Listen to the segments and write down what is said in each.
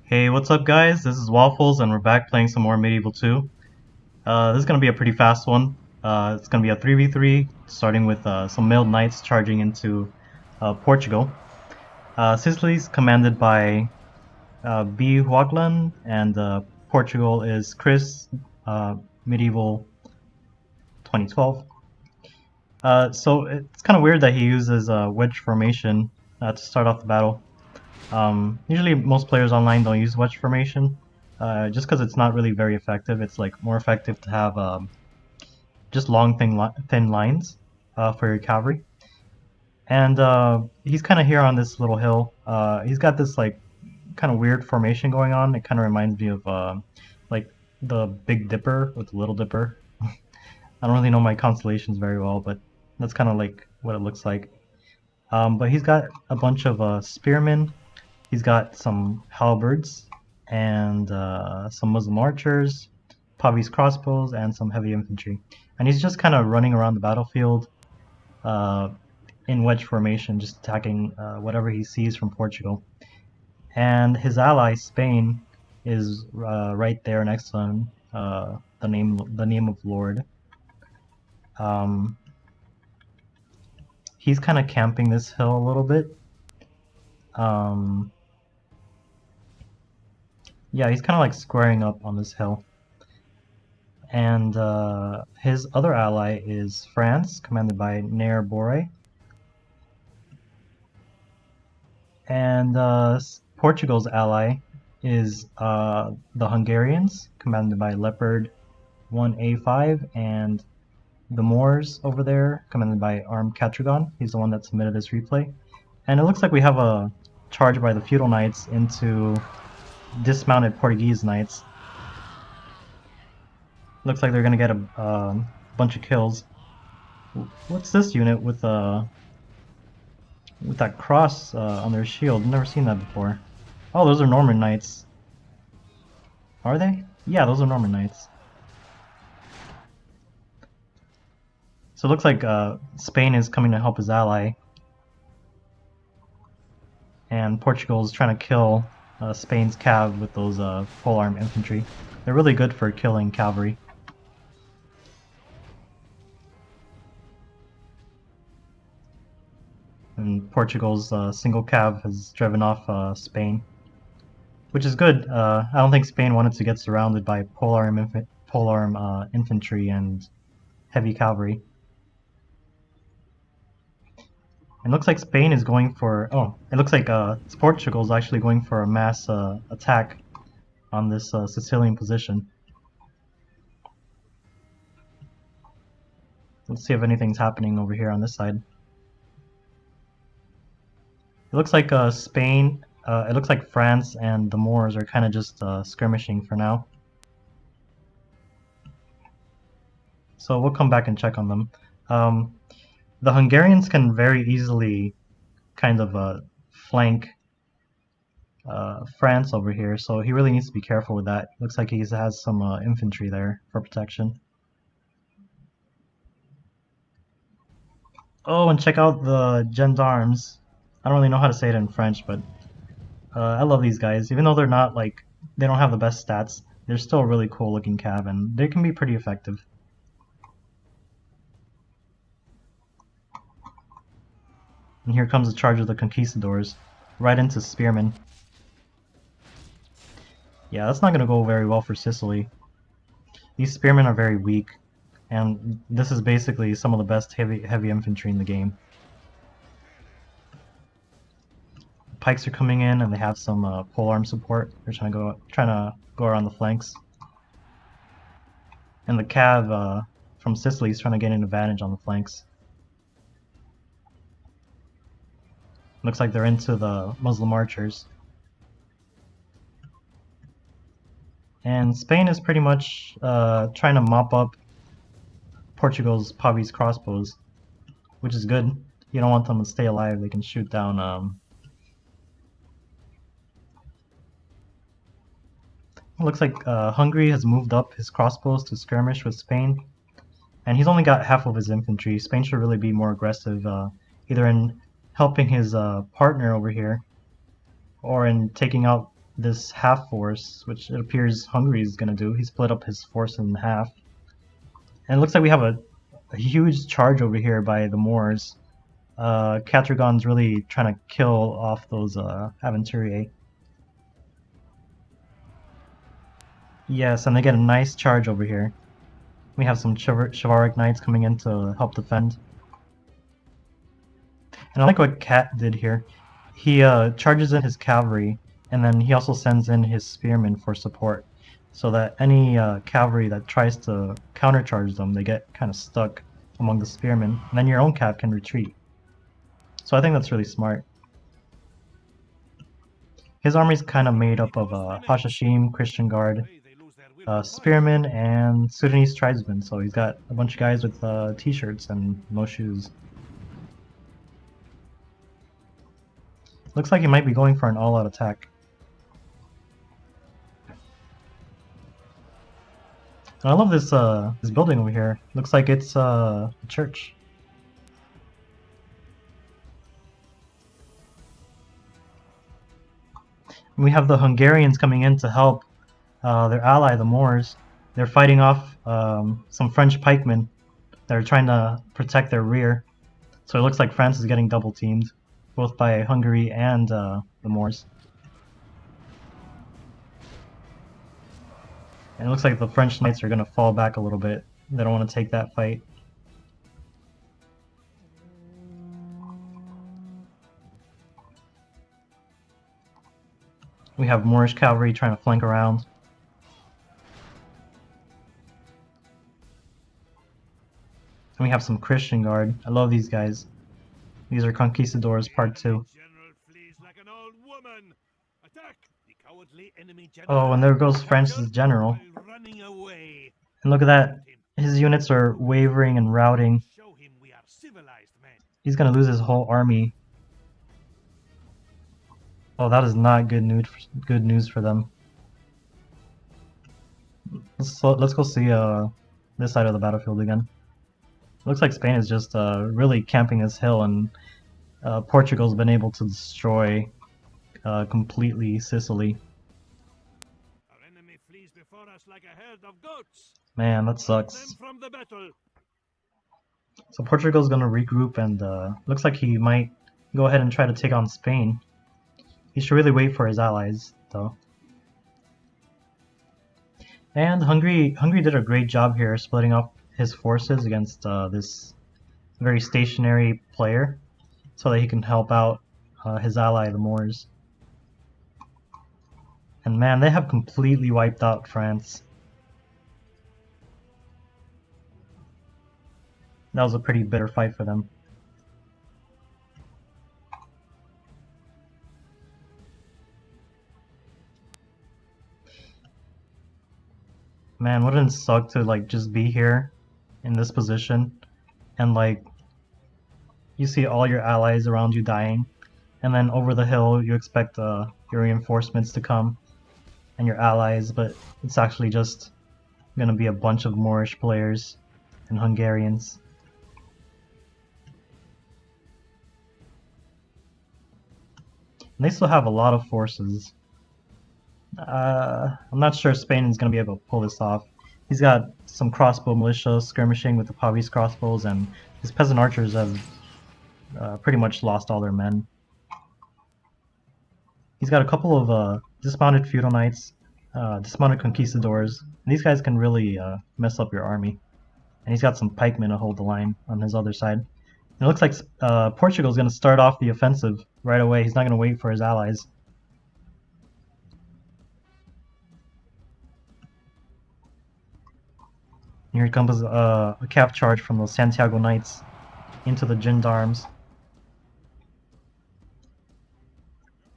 Hey, what's up guys? This is Waffles and we're back playing some more Medieval 2. This is going to be a pretty fast one. It's going to be a 3v3, starting with some mailed knights charging into Portugal. Sicily's commanded by B. Huaglan, and Portugal is Chris, Medieval 2012. So it's kind of weird that he uses wedge formation to start off the battle. Usually most players online don't use wedge formation, just because it's not really very effective. It's like more effective to have just long thin lines for your cavalry. And he's kind of here on this little hill. He's got this like kind of weird formation going on. It kind of reminds me of like the Big Dipper with the Little Dipper. I don't really know my constellations very well, but that's kind of like what it looks like. But he's got a bunch of spearmen. He's got some halberds and some Muslim archers, Pavi's crossbows, and some heavy infantry. And he's just kind of running around the battlefield in wedge formation, just attacking whatever he sees from Portugal. And his ally Spain is right there next to him. The name of Lord. He's kind of camping this hill a little bit. Yeah, he's kind of like squaring up on this hill. And his other ally is France, commanded by Nair Bore. And Portugal's ally is the Hungarians, commanded by Leopard 1A5, and the Moors over there, commanded by Armed Catragon. He's the one that submitted this replay. And it looks like we have a charge by the feudal knights into dismounted Portuguese knights. Looks like they're gonna get a bunch of kills. What's this unit with that cross on their shield? I've never seen that before. Oh, those are Norman knights. Are they? Yeah, those are Norman knights. So it looks like Spain is coming to help his ally, and Portugal is trying to kill Spain's cav with those polearm infantry. They're really good for killing cavalry. And Portugal's single cav has driven off Spain, which is good. I don't think Spain wanted to get surrounded by polearm infantry and heavy cavalry. It looks like Spain is going for... Oh, it looks like Portugal is actually going for a mass attack on this Sicilian position. Let's see if anything's happening over here on this side. It looks like Spain, it looks like France and the Moors are kind of just skirmishing for now. So we'll come back and check on them. The Hungarians can very easily kind of flank France over here, so he really needs to be careful with that. Looks like he has some infantry there for protection. Oh, and check out the gendarmes. I don't really know how to say it in French, but I love these guys. Even though they're not like, they don't have the best stats, they're still a really cool looking cav, and they can be pretty effective. And here comes the charge of the conquistadors, right into spearmen. Yeah, that's not going to go very well for Sicily. These spearmen are very weak, and this is basically some of the best heavy infantry in the game. Pikes are coming in, and they have some polearm support. They're trying to go around the flanks. And the cav from Sicily is trying to get an advantage on the flanks. Looks like they're into the Muslim archers. And Spain is pretty much trying to mop up Portugal's Pavi's crossbows, which is good. You don't want them to stay alive. They can shoot down. It looks like Hungary has moved up his crossbows to skirmish with Spain, and he's only got half of his infantry. Spain should really be more aggressive, either in helping his partner over here, or in taking out this half force, which it appears Hungary is going to do. He split up his force in half. And it looks like we have a huge charge over here by the Moors. Catragon's really trying to kill off those Aventurier. Yes, and they get a nice charge over here. We have some chivalric knights coming in to help defend. And I like what Cat did here. He charges in his cavalry, and then he also sends in his spearmen for support, so that any cavalry that tries to countercharge them, they get kind of stuck among the spearmen, and then your own cav can retreat. So I think that's really smart. His army's kind of made up of Hashashim, Christian Guard, spearmen, and Sudanese tribesmen, so he's got a bunch of guys with t-shirts and no shoes. Looks like he might be going for an all-out attack. And I love this this building over here. Looks like it's a church. And we have the Hungarians coming in to help their ally, the Moors. They're fighting off some French pikemen that are trying to protect their rear. So it looks like France is getting double teamed, both by Hungary and the Moors. And it looks like the French knights are going to fall back a little bit. They don't want to take that fight. We have Moorish cavalry trying to flank around. And we have some Christian Guard. I love these guys. These are Conquistadors Part 2. Oh, and there goes France's general. And look at that. His units are wavering and routing. He's gonna lose his whole army. Oh, that is not good news for them. Let's go see this side of the battlefield again. Looks like Spain is just really camping this hill, and Portugal's been able to destroy completely Sicily. Man, that sucks. So Portugal's gonna regroup, and looks like he might go ahead and try to take on Spain. He should really wait for his allies, though. And Hungary did a great job here splitting up his forces against this very stationary player, so that he can help out his ally, the Moors. And man, they have completely wiped out France. That was a pretty bitter fight for them. Man, wouldn't it suck to like just be here in this position and like you see all your allies around you dying, and then over the hill you expect your reinforcements to come and your allies, but it's actually just gonna be a bunch of Moorish players and Hungarians. And they still have a lot of forces. I'm not sure Spain is going to be able to pull this off. He's got some crossbow militia skirmishing with the Pavese crossbows, and his peasant archers have pretty much lost all their men. He's got a couple of dismounted feudal knights, dismounted conquistadors, and these guys can really mess up your army. And he's got some pikemen to hold the line on his other side. And it looks like Portugal's going to start off the offensive right away. He's not going to wait for his allies. Here comes a cap charge from the Santiago Knights into the gendarmes.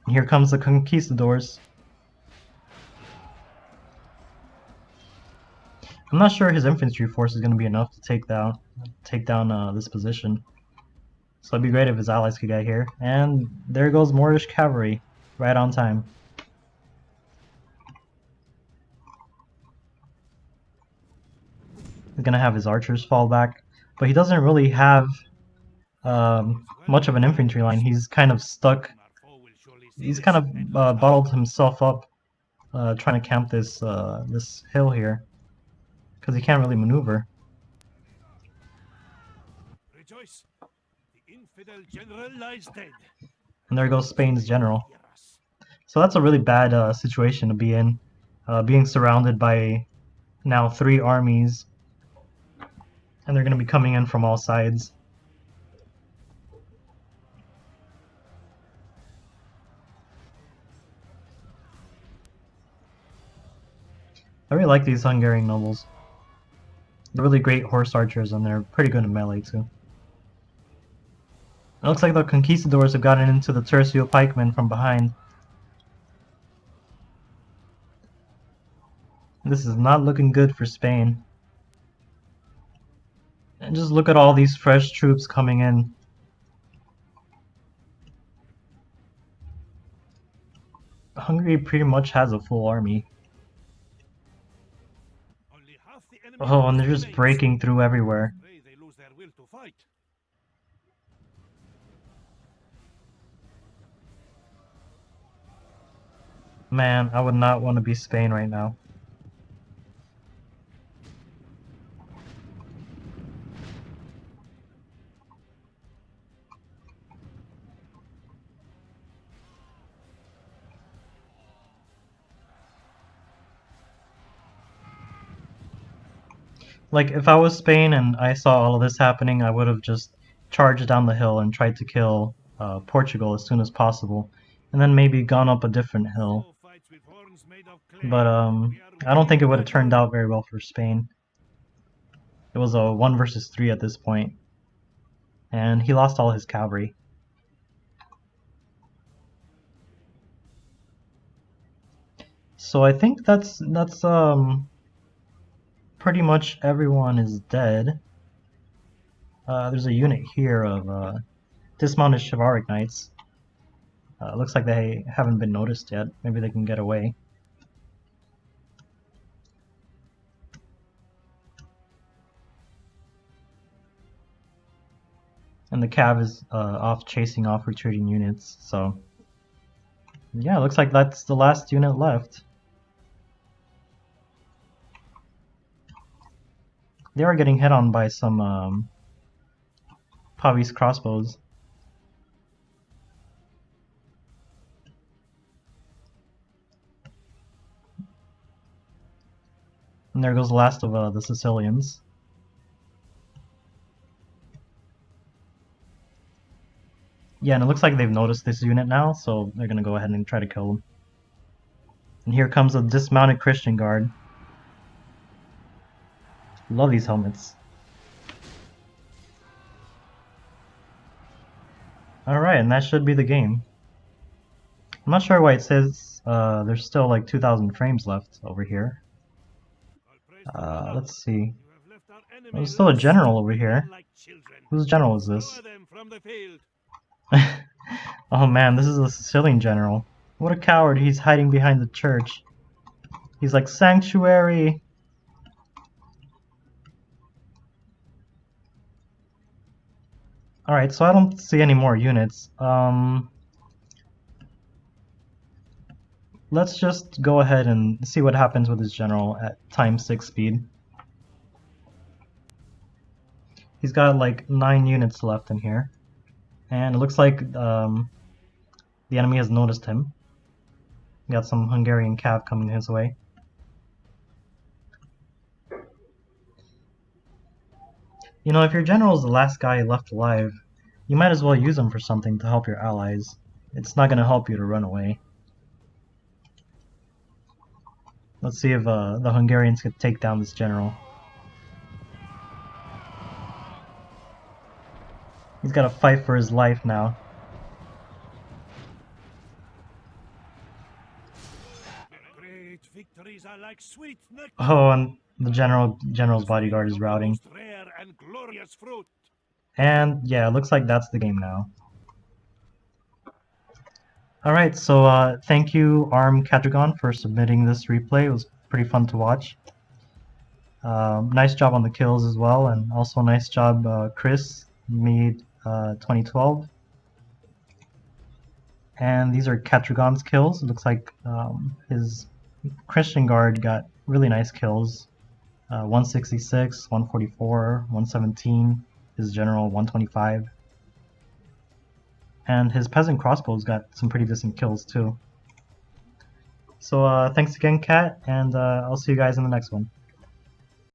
And here comes the conquistadors. I'm not sure his infantry force is going to be enough to take down this position. So it'd be great if his allies could get here. And there goes Moorish cavalry, right on time. He's gonna have his archers fall back, but he doesn't really have much of an infantry line. He's kind of stuck. He's kind of bottled himself up trying to camp this this hill here, because he can't really maneuver. Rejoice! The infidel general lies dead. And there goes Spain's general. So that's a really bad situation to be in, being surrounded by now 3 armies, and they're going to be coming in from all sides. I really like these Hungarian nobles. They're really great horse archers, and they're pretty good in melee too. It looks like the conquistadors have gotten into the tercio pikemen from behind. This is not looking good for Spain. And just look at all these fresh troops coming in. Hungary pretty much has a full army. Oh, and they're just breaking through everywhere. They lose their will to fight. Man, I would not want to be Spain right now. Like, if I was Spain and I saw all of this happening, I would have just charged down the hill and tried to kill Portugal as soon as possible, and then maybe gone up a different hill. But I don't think it would have turned out very well for Spain. It was a 1 versus 3 at this point, and he lost all his cavalry. So I think that's pretty much everyone is dead. There's a unit here of dismounted chivalric knights. Looks like they haven't been noticed yet. Maybe they can get away. And the cav is off chasing off retreating units, so yeah, looks like that's the last unit left. They are getting hit on by some Pavis crossbows. And there goes the last of the Sicilians. Yeah, and it looks like they've noticed this unit now, so they're gonna go ahead and try to kill them. And here comes a dismounted Christian guard. Love these helmets. Alright, and that should be the game. I'm not sure why it says there's still like 2,000 frames left over here. Let's see. There's still a general over here. Whose general is this? Oh man, this is a Sicilian general. What a coward, he's hiding behind the church. He's like, sanctuary! Alright, so I don't see any more units. Let's just go ahead and see what happens with his general at ×6 speed. He's got like 9 units left in here. And it looks like the enemy has noticed him. Got some Hungarian cav coming his way. You know, if your general is the last guy left alive, you might as well use him for something to help your allies. It's not going to help you to run away. Let's see if the Hungarians could take down this general. He's got to fight for his life now. Oh, and the general's bodyguard is routing. And yeah, it looks like that's the game now. Alright, so thank you Arm Catragon for submitting this replay. It was pretty fun to watch. Nice job on the kills as well, and also nice job Chris, made 2012. And these are Catragon's kills. It looks like his Christian Guard got really nice kills. 166, 144, 117. His general 125. And his peasant crossbows got some pretty decent kills too. So thanks again, Kat, and I'll see you guys in the next one.